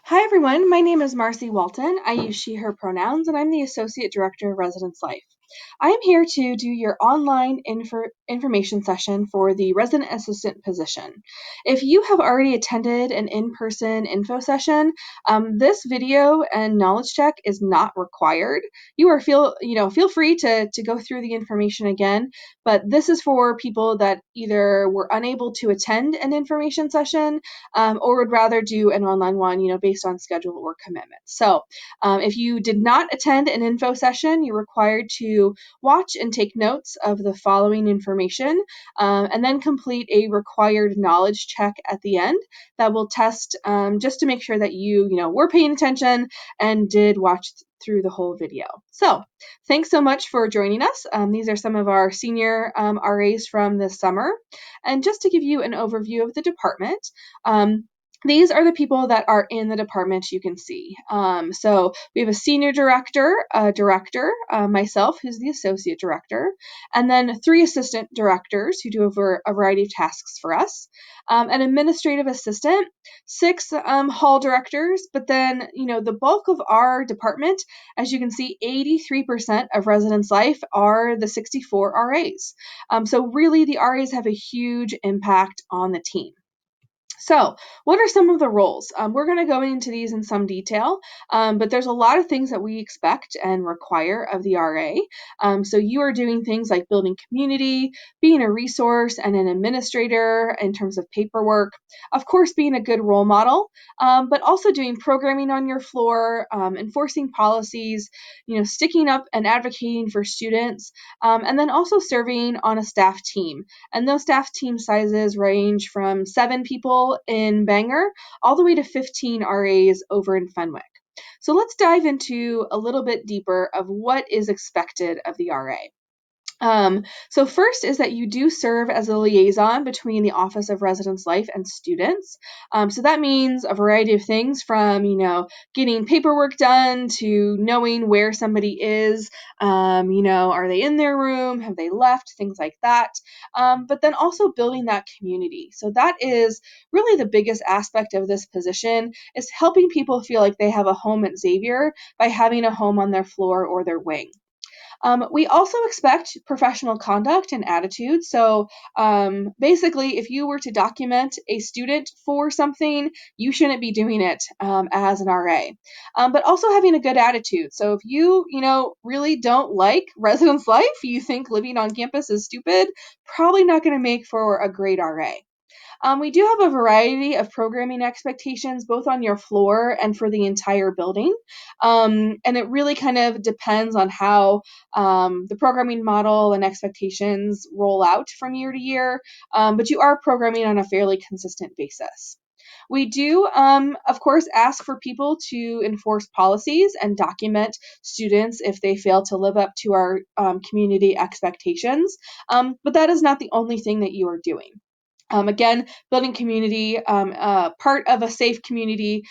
Hi everyone, my name is Marcy Walton. I use she, her pronouns, and I'm the Associate Director of Residence Life. I am here to do your online information session for the resident assistant position. If you have already attended an in-person info session, this video and knowledge check is not required. Feel free to go through the information again, but this is for people that either were unable to attend an information session or would rather do an online one, based on schedule or commitment. So if you did not attend an info session, you're required to watch and take notes of the following information, and then complete a required knowledge check at the end that will test just to make sure that you were paying attention and did watch through the whole video. So thanks so much for joining us. These are some of our senior RAs from this summer. And just to give you an overview of the department, these are the people that are in the department you can see. So we have a senior director, a director, myself, who's the associate director, and then 3 assistant directors who do a variety of tasks for us, an administrative assistant, 6 hall directors, but then, the bulk of our department, as you can see, 83% of residence life are the 64 RAs. So really the RAs have a huge impact on the team. So what are some of the roles? We're going to go into these in some detail, but there's a lot of things that we expect and require of the RA. So you are doing things like building community, being a resource and an administrator in terms of paperwork, of course being a good role model, but also doing programming on your floor, enforcing policies, sticking up and advocating for students, and then also serving on a staff team. And those staff team sizes range from 7 people in Bangor all the way to 15 RAs over in Fenwick. So let's dive into a little bit deeper of what is expected of the RA. So first is that you do serve as a liaison between the Office of Residence Life and students. So that means a variety of things from, getting paperwork done to knowing where somebody is, are they in their room? Have they left? Things like that. But then also building that community. So that is really the biggest aspect of this position is helping people feel like they have a home at Xavier by having a home on their floor or their wing. We also expect professional conduct and attitude. So basically, if you were to document a student for something, you shouldn't be doing it as an RA. But also having a good attitude. So if you, really don't like residence life, you think living on campus is stupid, probably not going to make for a great RA. We do have a variety of programming expectations, both on your floor and for the entire building. And it really kind of depends on how the programming model and expectations roll out from year to year. But you are programming on a fairly consistent basis. We do, of course, ask for people to enforce policies and document students if they fail to live up to our community expectations. But that is not the only thing that you are doing. Again, building community, part of a safe community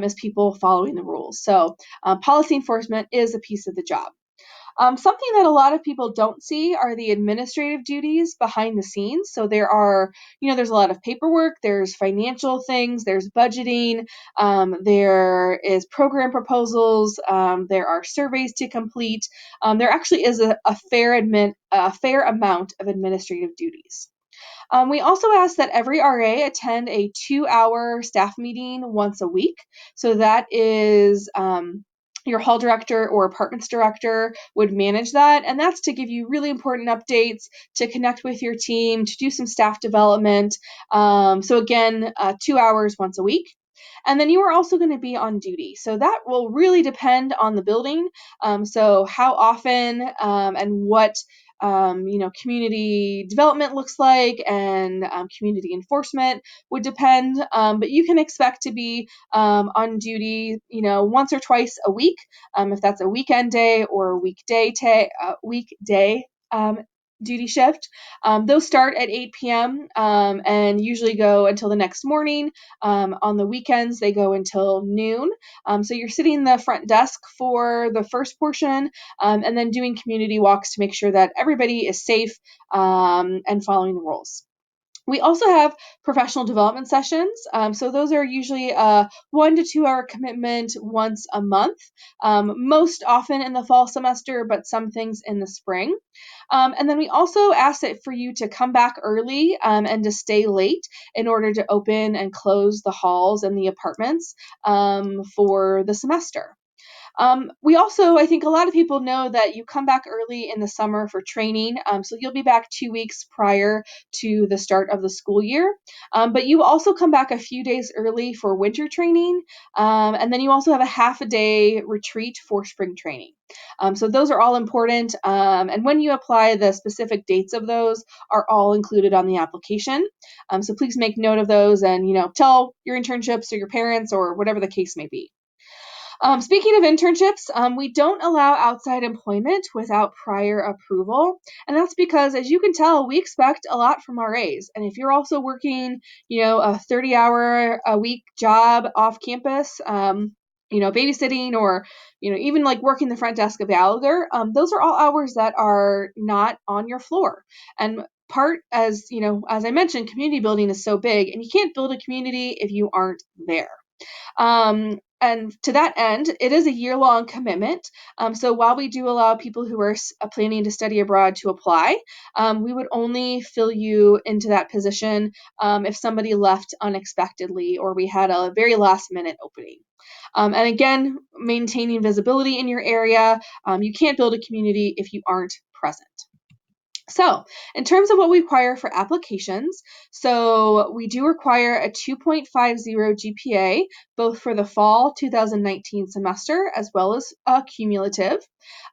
is people following the rules. So policy enforcement is a piece of the job. Something that a lot of people don't see are the administrative duties behind the scenes. So there's a lot of paperwork, there's financial things, there's budgeting, there is program proposals, there are surveys to complete. There actually is a fair amount of administrative duties. We also ask that every RA attend a 2-hour staff meeting once a week. So that is your hall director or apartments director would manage that. And that's to give you really important updates, to connect with your team, to do some staff development. So again, 2 hours once a week. And then you are also going to be on duty. So that will really depend on the building. So how often and what community development looks like and community enforcement would depend. But you can expect to be on duty, once or twice a week, if that's a weekend day or a weekday duty shift. Those start at 8 p.m. And usually go until the next morning. On the weekends, they go until noon. So you're sitting in the front desk for the first portion, and then doing community walks to make sure that everybody is safe and following the rules. We also have professional development sessions. So those are usually a 1 to 2 hour commitment once a month, most often in the fall semester, but some things in the spring. And then we also ask it for you to come back early and to stay late in order to open and close the halls and the apartments for the semester. We also, I think a lot of people know that you come back early in the summer for training. So you'll be back 2 weeks prior to the start of the school year. But you also come back a few days early for winter training. And then you also have a half a day retreat for spring training. So those are all important. And when you apply, the specific dates of those are all included on the application. So please make note of those and, tell your internships or your parents or whatever the case may be. Speaking of internships, we don't allow outside employment without prior approval. And that's because, as you can tell, we expect a lot from RAs. And if you're also working, a 30-hour a week job off campus, babysitting or, even like working the front desk of Gallagher, those are all hours that are not on your floor. And as I mentioned, community building is so big, and you can't build a community if you aren't there. And to that end, it is a year-long commitment. So while we do allow people who are planning to study abroad to apply, we would only fill you into that position if somebody left unexpectedly or we had a very last-minute opening. And again, maintaining visibility in your area. You can't build a community if you aren't present. So in terms of what we require for applications, so we do require a 2.50 GPA, both for the fall 2019 semester as well as cumulative.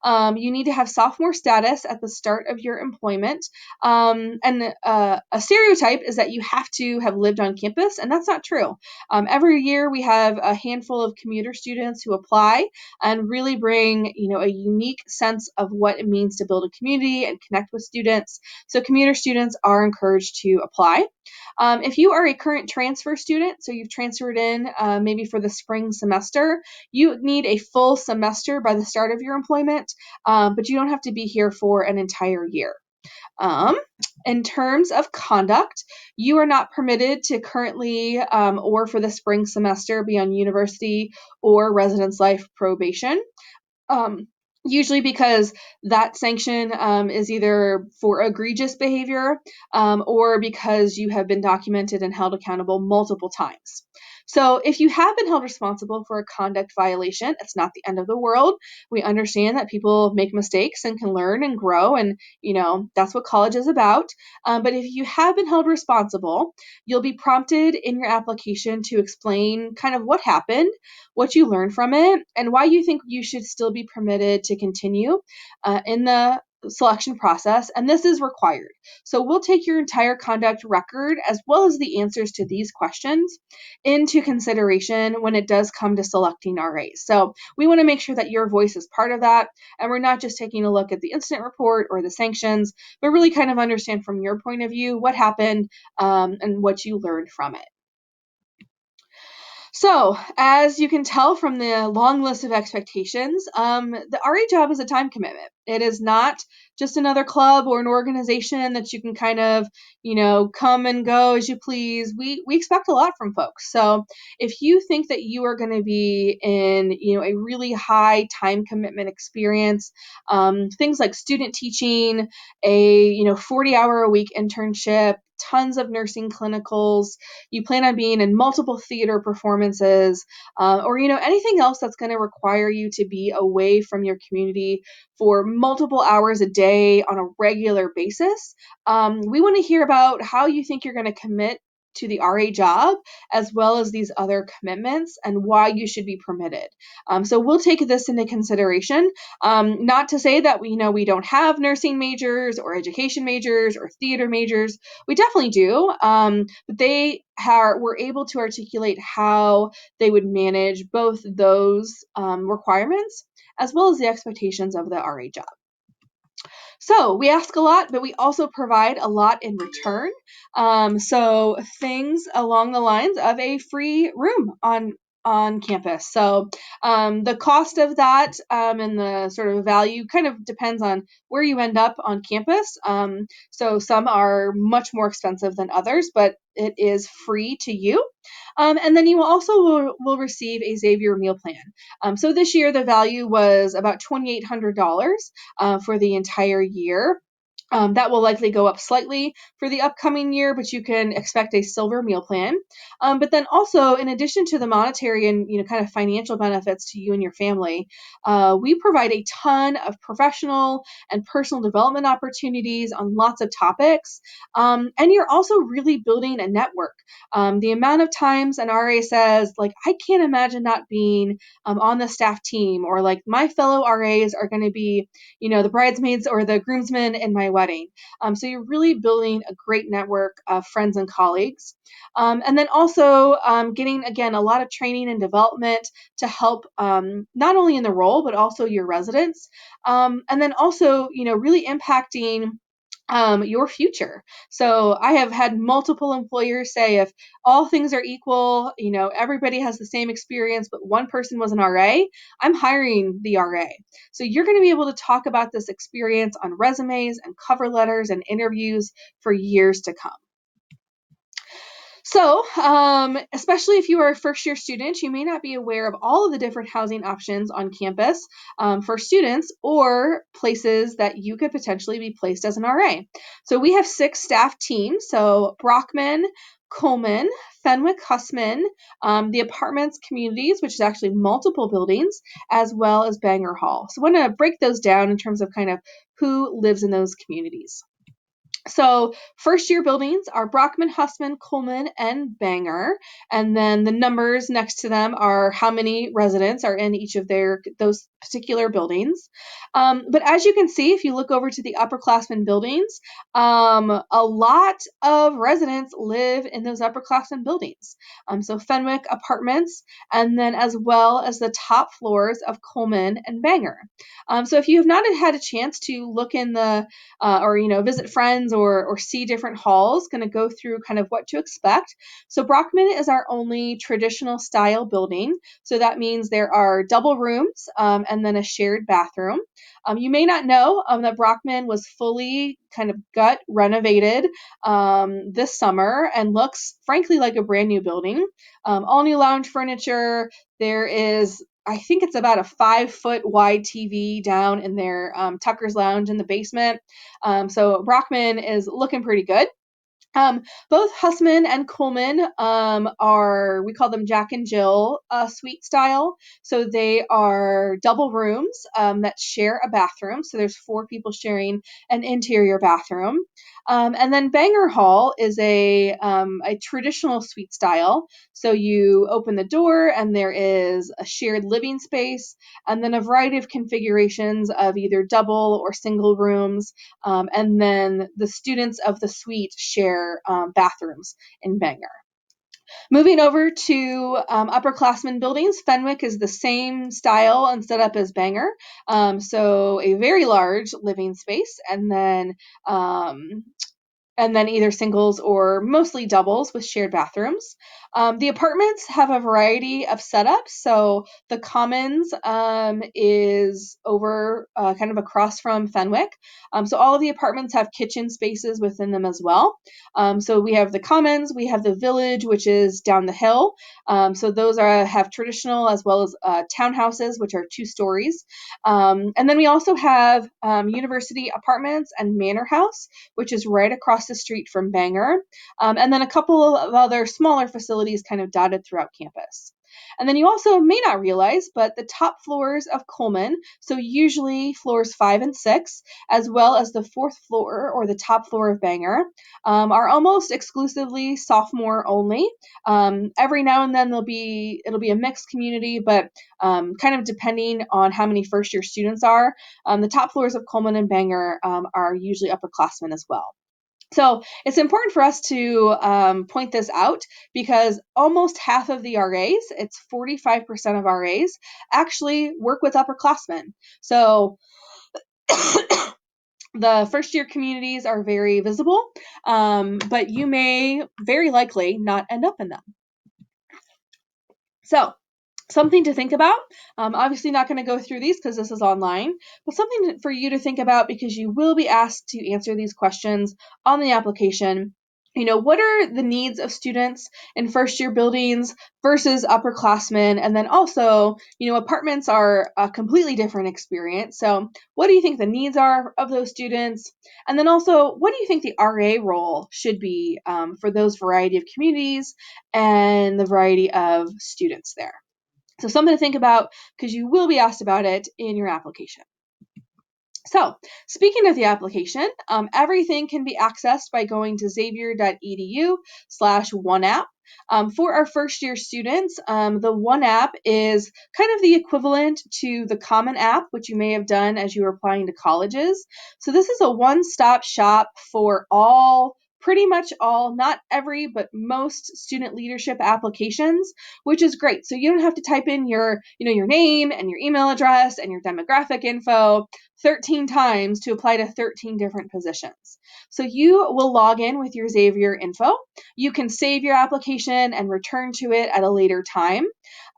You need to have sophomore status at the start of your employment. And a stereotype is that you have to have lived on campus, and that's not true. Every year we have a handful of commuter students who apply and really bring, a unique sense of what it means to build a community and connect with students. So commuter students are encouraged to apply. If you are a current transfer student, so you've transferred in maybe for the spring semester, you need a full semester by the start of your employment, but you don't have to be here for an entire year. In terms of conduct, you are not permitted to currently or for the spring semester be on university or residence life probation. Usually because that sanction is either for egregious behavior or because you have been documented and held accountable multiple times. So if you have been held responsible for a conduct violation, it's not the end of the world. We understand that people make mistakes and can learn and grow, and that's what college is about. But if you have been held responsible, you'll be prompted in your application to explain kind of what happened, what you learned from it, and why you think you should still be permitted to continue in the selection process, and this is required. So we'll take your entire conduct record as well as the answers to these questions into consideration when it does come to selecting RAs. So we want to make sure that your voice is part of that, and we're not just taking a look at the incident report or the sanctions, but really kind of understand from your point of view what happened and what you learned from it. So, as you can tell from the long list of expectations, the RA job is a time commitment. It is not just another club or an organization that you can kind of, come and go as you please. We expect a lot from folks. So, if you think that you are going to be in, a really high time commitment experience, things like student teaching, a 40-hour a week internship, tons of nursing clinicals, you plan on being in multiple theater performances, or anything else that's going to require you to be away from your community for multiple hours a day on a regular basis, we want to hear about how you think you're going to commit to the RA job, as well as these other commitments and why you should be permitted. So we'll take this into consideration. Not to say that we don't have nursing majors or education majors or theater majors. We definitely do, but they were able to articulate how they would manage both those requirements as well as the expectations of the RA job. So we ask a lot, but we also provide a lot in return. So things along the lines of a free room on on campus. So the cost of that and the sort of value kind of depends on where you end up on campus. So some are much more expensive than others, but it is free to you. And then you also will receive a Xavier meal plan. So this year the value was about $2,800 for the entire year. That will likely go up slightly for the upcoming year, but you can expect a silver meal plan. But then also, in addition to the monetary and kind of financial benefits to you and your family, we provide a ton of professional and personal development opportunities on lots of topics. And you're also really building a network. The amount of times an RA says, like, I can't imagine not being on the staff team, or like my fellow RAs are going to be, the bridesmaids or the groomsmen in my wedding. So you're really building a great network of friends and colleagues. And then also getting, again, a lot of training and development to help not only in the role, but also your residents. And then also, really impacting your future. So I have had multiple employers say, if all things are equal, everybody has the same experience, but one person was an RA, I'm hiring the RA. So you're going to be able to talk about this experience on resumes and cover letters and interviews for years to come. So, especially if you are a first-year student, you may not be aware of all of the different housing options on campus for students or places that you could potentially be placed as an RA. So we have 6 staff teams, so Brockman, Coleman, Fenwick, Hussman, the apartments communities, which is actually multiple buildings, as well as Bangor Hall. So I want to break those down in terms of kind of who lives in those communities. So first year buildings are Brockman, Hussman, Coleman, and Bangor. And then the numbers next to them are how many residents are in each of those particular buildings. But as you can see, if you look over to the upperclassmen buildings, a lot of residents live in those upperclassmen buildings. So Fenwick apartments, and then as well as the top floors of Coleman and Bangor. So if you have not had a chance to look in the or visit friends or see different halls, going to go through kind of what to expect. So Brockman is our only traditional style building. So that means there are double rooms and then a shared bathroom. You may not know that Brockman was fully kind of gut renovated this summer and looks frankly like a brand new building. All new lounge furniture. There is, I think it's about a 5-foot wide TV down in their Tucker's Lounge in the basement. So Brockman is looking pretty good. Both Hussman and Coleman we call them Jack and Jill suite style. So they are double rooms that share a bathroom. So there's 4 people sharing an interior bathroom. And then Bangor Hall is a traditional suite style. So you open the door and there is a shared living space, and then a variety of configurations of either double or single rooms. And then the students of the suite share bathrooms in Bangor. Moving over to upperclassmen buildings, Fenwick is the same style and setup as Bangor. So a very large living space, and then either singles or mostly doubles with shared bathrooms. The apartments have a variety of setups. So the Commons is over kind of across from Fenwick. So all of the apartments have kitchen spaces within them as well. So we have the Commons, we have the Village, which is down the hill. So those have traditional as well as townhouses, which are 2 stories. And then we also have University Apartments and Manor House, which is right across the street from Bangor, and then a couple of other smaller facilities kind of dotted throughout campus. And then you also may not realize, but the top floors of Coleman, so usually floors 5 and 6, as well as the 4th floor or the top floor of Bangor, are almost exclusively sophomore only. Every now and then it'll be a mixed community, but kind of depending on how many first-year students are. The top floors of Coleman and Bangor are usually upperclassmen as well. So it's important for us to point this out because almost half of the RAs, it's 45% of RAs, actually work with upperclassmen. So the first year communities are very visible, but you may very likely not end up in them. So something to think about. Obviously not going to go through these because this is online, but something for you to think about because you will be asked to answer these questions on the application. What are the needs of students in first year buildings versus upperclassmen? And then also, apartments are a completely different experience. So what do you think the needs are of those students? And then also, what do you think the RA role should be for those variety of communities and the variety of students there? So something to think about because you will be asked about it in your application. So speaking of the application, everything can be accessed by going to xavier.edu/OneApp. For our first year students, the One App is kind of the equivalent to the Common App, which you may have done as you were applying to colleges. So this is a one-stop shop for pretty much all, not every, but most student leadership applications, which is great. So you don't have to type in your name and your email address and your demographic info 13 times to apply to 13 different positions. So you will log in with your Xavier info. You can save your application and return to it at a later time.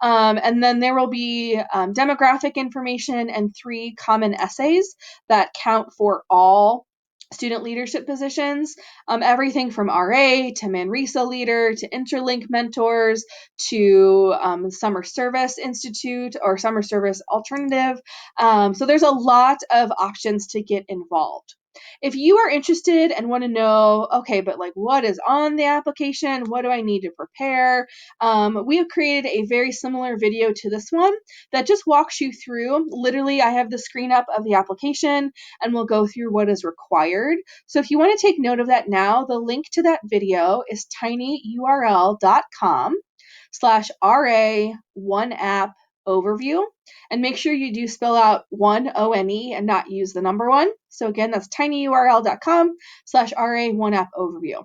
And then there will be demographic information and 3 common essays that count for all student leadership positions, everything from RA to Manresa leader to interlink mentors to summer service institute or summer service alternative. So there's a lot of options to get involved. If you are interested and want to know, okay, but what is on the application? What do I need to prepare? We have created a very similar video to this one that just walks you through. Literally, I have the screen up of the application and we'll go through what is required. So if you want to take note of that now, the link to that video is tinyurl.com/RA1app overview. And make sure you do spell out ONE and not use the number 1. So again, that's tinyurl.com/RA1app overview.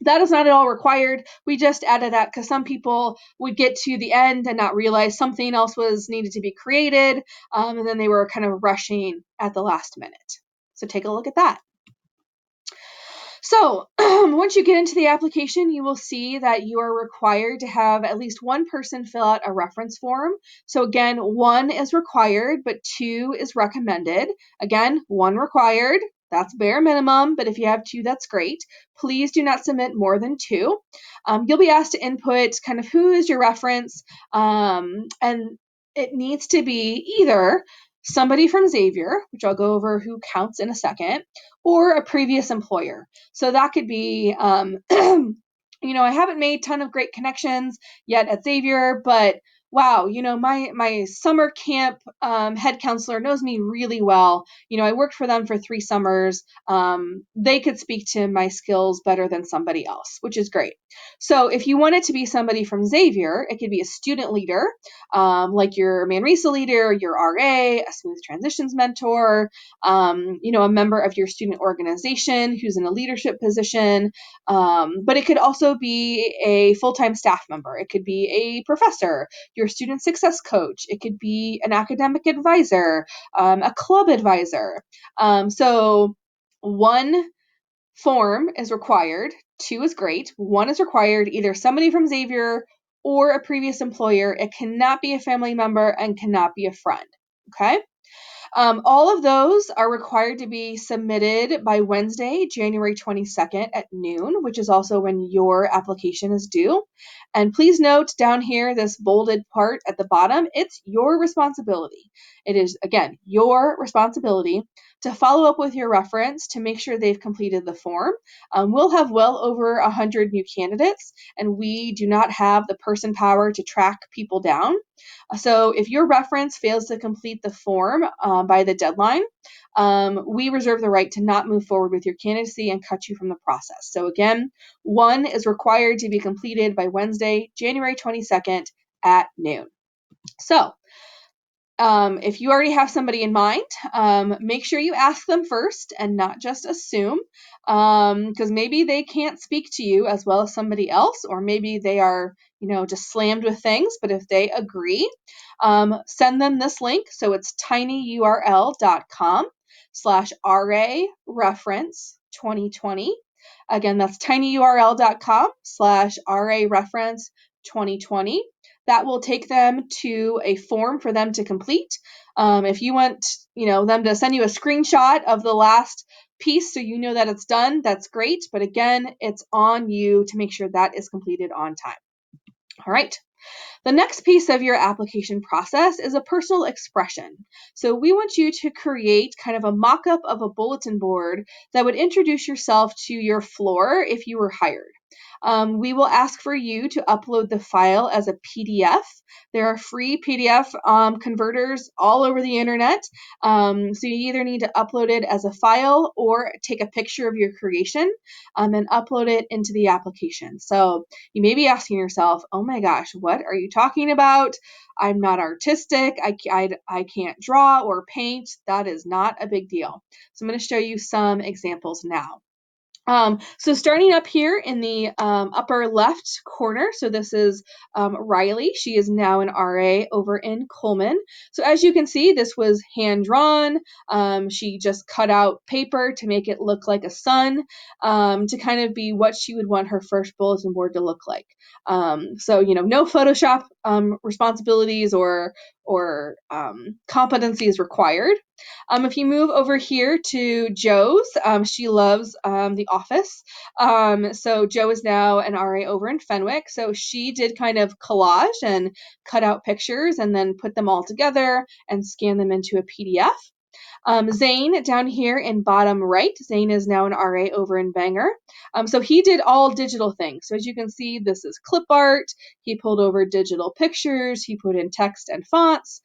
That is not at all required. We just added that because some people would get to the end and not realize something else was needed to be created, and then they were kind of rushing at the last minute. So take a look at that. So once you get into the application, you will see that you are required to have at least one person fill out a reference form. So again, 1 is required, but 2 is recommended. Again, 1 required, that's bare minimum, but if you have 2, that's great. Please do not submit more than 2. You'll be asked to input kind of who is your reference, and it needs to be either somebody from Xavier, which I'll go over who counts in a second, or a previous employer. So that could be, I haven't made a ton of great connections yet at Xavier, but wow, my summer camp head counselor knows me really well. I worked for them for 3 summers. They could speak to my skills better than somebody else, which is great. So if you want it to be somebody from Xavier, it could be a student leader, like your Manresa leader, your RA, a smooth transitions mentor, a member of your student organization who's in a leadership position. But it could also be a full-time staff member. It could be a professor, your student success coach. It could be an academic advisor, a club advisor. So 1 form is required, 2 is great, 1 is required, either somebody from Xavier or a previous employer. It cannot be a family member and cannot be a friend. Okay? All of those are required to be submitted by Wednesday, January 22nd at noon, which is also when your application is due. And please note down here, this bolded part at the bottom, it's your responsibility. It is, again, your responsibility to follow up with your reference to make sure they've completed the form. We'll have well over 100 new candidates, and we do not have the person power to track people down. So if your reference fails to complete the form by the deadline, we reserve the right to not move forward with your candidacy and cut you from the process. So again, 1 is required to be completed by Wednesday, January 22nd at noon. So if you already have somebody in mind, make sure you ask them first and not just assume, because maybe they can't speak to you as well as somebody else, or maybe they are, just slammed with things. But if they agree, send them this link. So it's tinyurl.com/RA reference 2020. Again, that's tinyurl.com/RA reference 2020. that will take them to a form for them to complete. If you want, them to send you a screenshot of the last piece so you know that it's done, that's great. But again, it's on you to make sure that is completed on time. All right. The next piece of your application process is a personal expression. So we want you to create kind of a mock-up of a bulletin board that would introduce yourself to your floor if you were hired. We will ask for you to upload the file as a PDF. There are free PDF converters all over the internet. So you either need to upload it as a file or take a picture of your creation and upload it into the application. So you may be asking yourself, oh my gosh, what are you talking about? I'm not artistic. I can't draw or paint. That is not a big deal. So I'm going to show you some examples now. So starting up here in the upper left corner, so this is Riley. She is now an RA over in Coleman. So as you can see, this was hand-drawn. She just cut out paper to make it look like a sun, to kind of be what she would want her first bulletin board to look like. So, no Photoshop responsibilities or competencies required. If you move over here to Joe's, she loves The Office. So Joe is now an RA over in Fenwick. So she did kind of collage and cut out pictures and then put them all together and scan them into a PDF. Zane down here in bottom right, Zane is now an RA over in Bangor. So he did all digital things. So as you can see, this is clip art. He pulled over digital pictures. He put in text and fonts.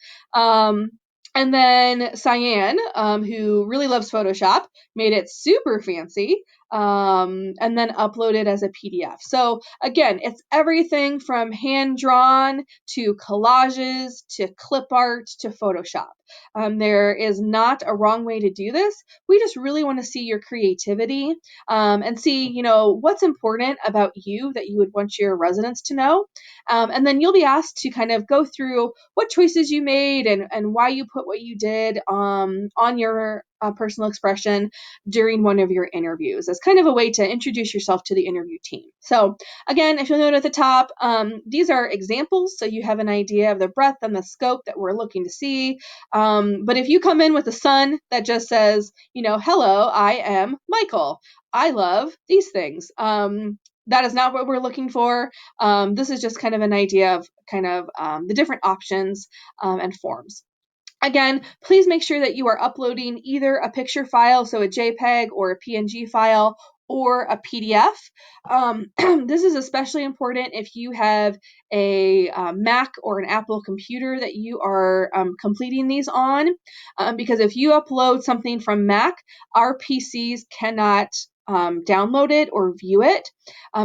And then Cyan, who really loves Photoshop, made it super fancy and then uploaded as a PDF. So again, it's everything from hand-drawn to collages to clip art to Photoshop. There is not a wrong way to do this. We just really want to see your creativity and see, what's important about you that you would want your residents to know. And then you'll be asked to kind of go through what choices you made and why you put what you did on your personal expression during one of your interviews as kind of a way to introduce yourself to the interview team. So again, if you'll note at the top, these are examples, so you have an idea of the breadth and the scope that we're looking to see. But if you come in with a sun that just says, hello, I am Michael. I love these things. That is not what we're looking for. This is just kind of an idea of kind of the different options and forms. Again, please make sure that you are uploading either a picture file, so a JPEG or a PNG file, or a PDF. This is especially important if you have a Mac or an Apple computer that you are completing these on, because if you upload something from Mac, our PCs cannot download it or view it,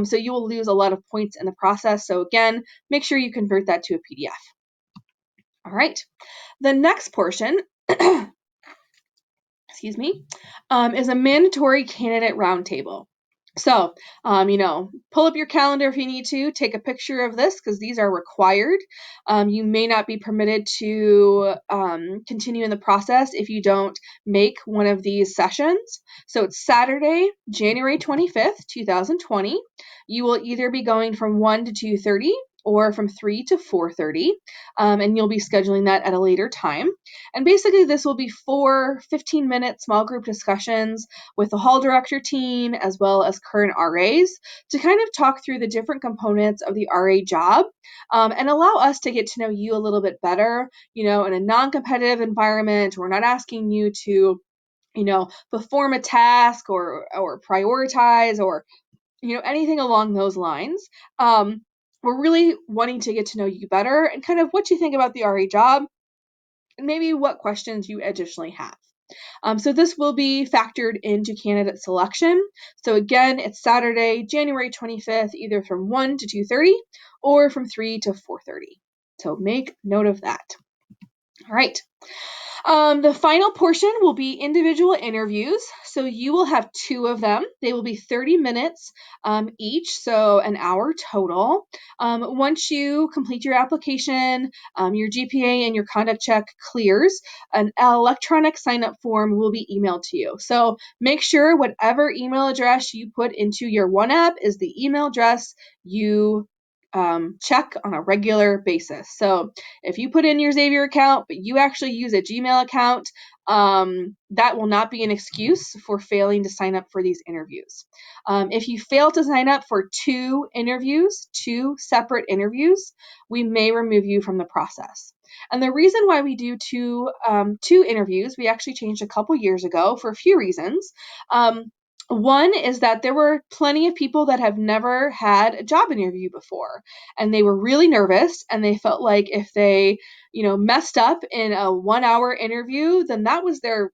so you will lose a lot of points in the process. So again, make sure you convert that to a PDF. All right. The next portion, excuse me, is a mandatory candidate roundtable. So, pull up your calendar if you need to, take a picture of this because these are required. You may not be permitted to continue in the process if you don't make one of these sessions. So it's Saturday, January 25th, 2020. You will either be going from 1 to 2:30 or from 3 to 4:30, and you'll be scheduling that at a later time. And basically, this will be 4 15-minute small group discussions with the hall director team as well as current RAs to kind of talk through the different components of the RA job and allow us to get to know you a little bit better, in a non-competitive environment. We're not asking you to, perform a task or prioritize or, anything along those lines. We're really wanting to get to know you better and kind of what you think about the RA job and maybe what questions you additionally have. So this will be factored into candidate selection. So again, it's Saturday, January 25th, either from 1 to 2:30 or from 3 to 4:30. So make note of that. All right. The final portion will be individual interviews. So you will have 2 of them. They will be 30 minutes each, so an hour total. Once you complete your application, your GPA and your conduct check clears, an electronic sign-up form will be emailed to you. So make sure whatever email address you put into your One App is the email address you check on a regular basis. So if you put in your Xavier account, but you actually use a Gmail account, that will not be an excuse for failing to sign up for these interviews. If you fail to sign up for two separate interviews, we may remove you from the process. And the reason why we do two interviews, we actually changed a couple years ago for a few reasons. One is that there were plenty of people that have never had a job interview before, and they were really nervous, and they felt like if they, messed up in a 1-hour interview, then that was their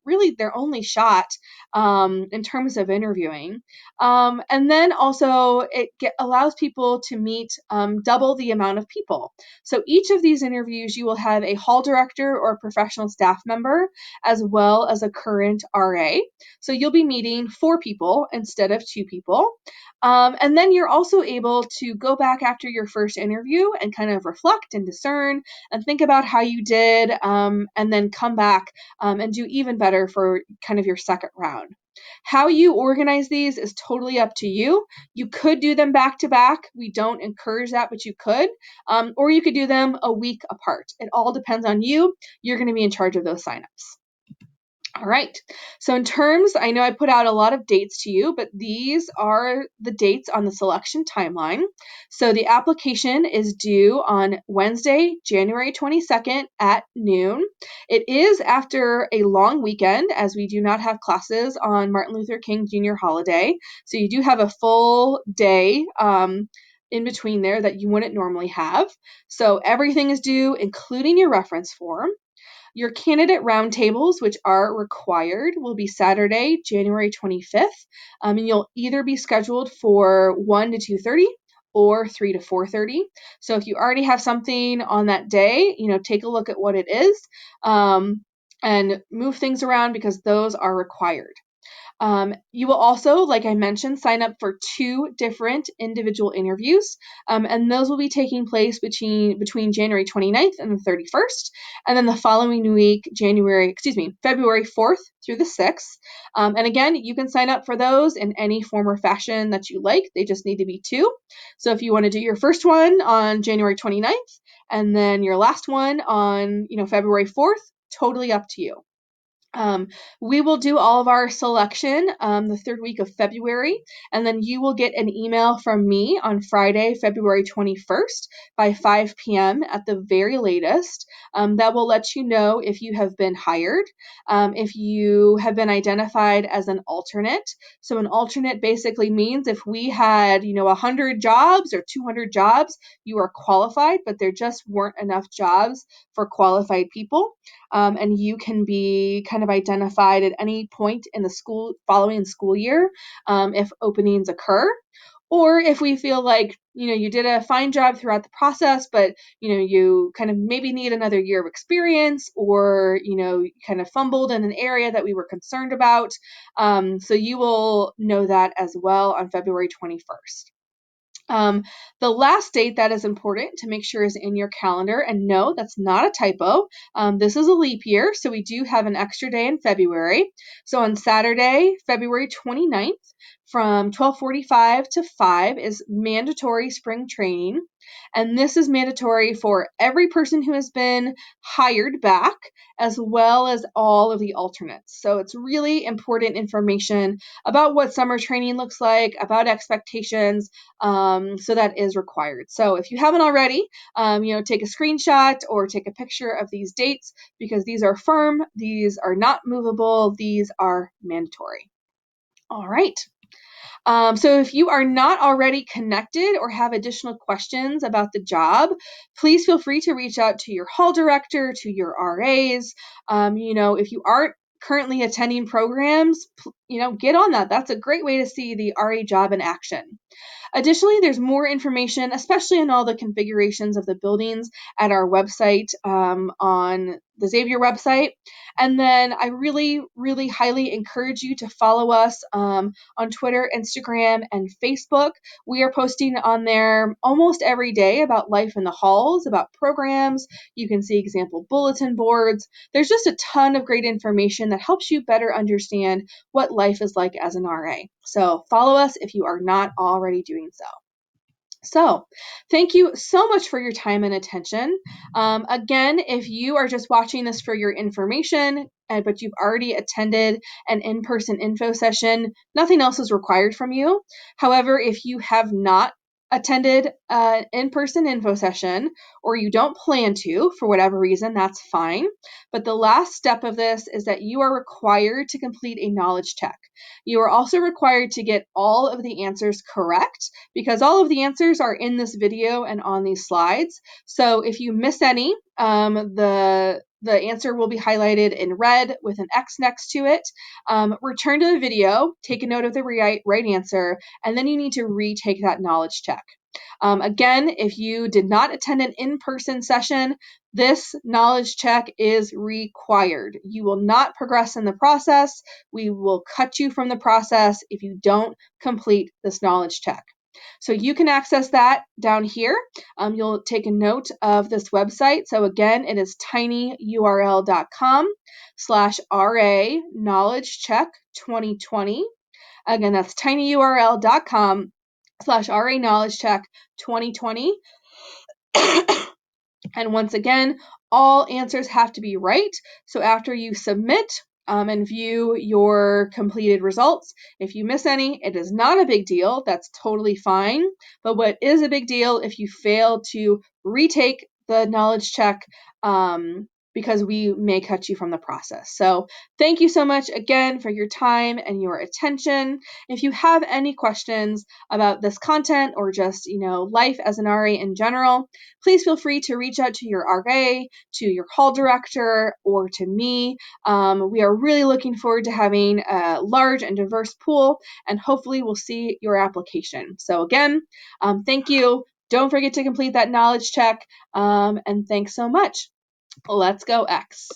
only shot in terms of interviewing. And then also it allows people to meet double the amount of people. So each of these interviews, you will have a hall director or professional staff member, as well as a current RA. So you'll be meeting 4 people instead of 2 people. And then you're also able to go back after your first interview and kind of reflect and discern and think about how you did, and then come back and do even better for kind of your second round. How you organize these is totally up to you. You could do them back to back. We don't encourage that, but you could. Or you could do them a week apart. It all depends on you. You're going to be in charge of those signups. All right. So in terms, I know I put out a lot of dates to you, but these are the dates on the selection timeline. So the application is due on Wednesday, January 22nd at noon. It is after a long weekend, as we do not have classes on Martin Luther King Jr. holiday. So you do have a full day in between there that you wouldn't normally have. So everything is due, including your reference form. Your candidate roundtables, which are required, will be Saturday, January 25th, and you'll either be scheduled for 1 to 2:30 or 3 to 4:30. So if you already have something on that day, take a look at what it is and move things around because those are required. You will also, like I mentioned, sign up for 2 different individual interviews, and those will be taking place between January 29th and the 31st, and then the following week, February 4th through the 6th. And again, you can sign up for those in any form or fashion that you like. They just need to be 2. So if you want to do your first one on January 29th and then your last one on, February 4th, totally up to you. We will do all of our selection the 3rd week of February, and then you will get an email from me on Friday, February 21st by 5 p.m. at the very latest. That will let you know if you have been hired, if you have been identified as an alternate. So an alternate basically means if we had, 100 jobs or 200 jobs, you are qualified, but there just weren't enough jobs for qualified people. And you can be kind of identified at any point in the following school year if openings occur. Or if we feel like, you did a fine job throughout the process, but, you kind of maybe need another year of experience or, kind of fumbled in an area that we were concerned about. So you will know that as well on February 21st. The last date that is important to make sure is in your calendar, and no, that's not a typo. This is a leap year, so we do have an extra day in February. So on Saturday, February 29th, from 12:45 to 5 is mandatory spring training. And this is mandatory for every person who has been hired back, as well as all of the alternates. So it's really important information about what summer training looks like, about expectations, so that is required. So if you haven't already, take a screenshot or take a picture of these dates because these are firm, these are not movable, these are mandatory. All right. So if you are not already connected or have additional questions about the job, please feel free to reach out to your hall director, to your RAs. If you aren't currently attending programs, get on that. That's a great way to see the RA job in action. Additionally, there's more information, especially on all the configurations of the buildings at our website, on the Xavier website. And then I really, really highly encourage you to follow us on Twitter, Instagram, and Facebook. We are posting on there almost every day about life in the halls, about programs. You can see example bulletin boards. There's just a ton of great information that helps you better understand what life is like as an RA. So follow us if you are not already doing so. So thank you so much for your time and attention. Again, if you are just watching this for your information, but you've already attended an in-person info session, nothing else is required from you. However, if you have not attended an in-person info session, or you don't plan to for whatever reason, that's fine. But the last step of this is that you are required to complete a knowledge check. You are also required to get all of the answers correct, because all of the answers are in this video and on these slides. So if you miss any, the answer will be highlighted in red with an X next to it. Return to the video, take a note of the right answer, and then you need to retake that knowledge check. Again, if you did not attend an in-person session, this knowledge check is required. You will not progress in the process. We will cut you from the process if you don't complete this knowledge check. So you can access that down here. You'll take a note of this website. So again, it is tinyurl.com/RA knowledge check 2020. Again, that's tinyurl.com/RA knowledge check 2020. And once again, all answers have to be right. So after you submit and view your completed results, if you miss any, it is not a big deal. That's totally fine. But what is a big deal if you fail to retake the knowledge check, because we may cut you from the process. So thank you so much again for your time and your attention. If you have any questions about this content or just, life as an RA in general, please feel free to reach out to your RA, to your hall director, or to me. We are really looking forward to having a large and diverse pool, and hopefully we'll see your application. So again, thank you. Don't forget to complete that knowledge check, and thanks so much. Let's go X.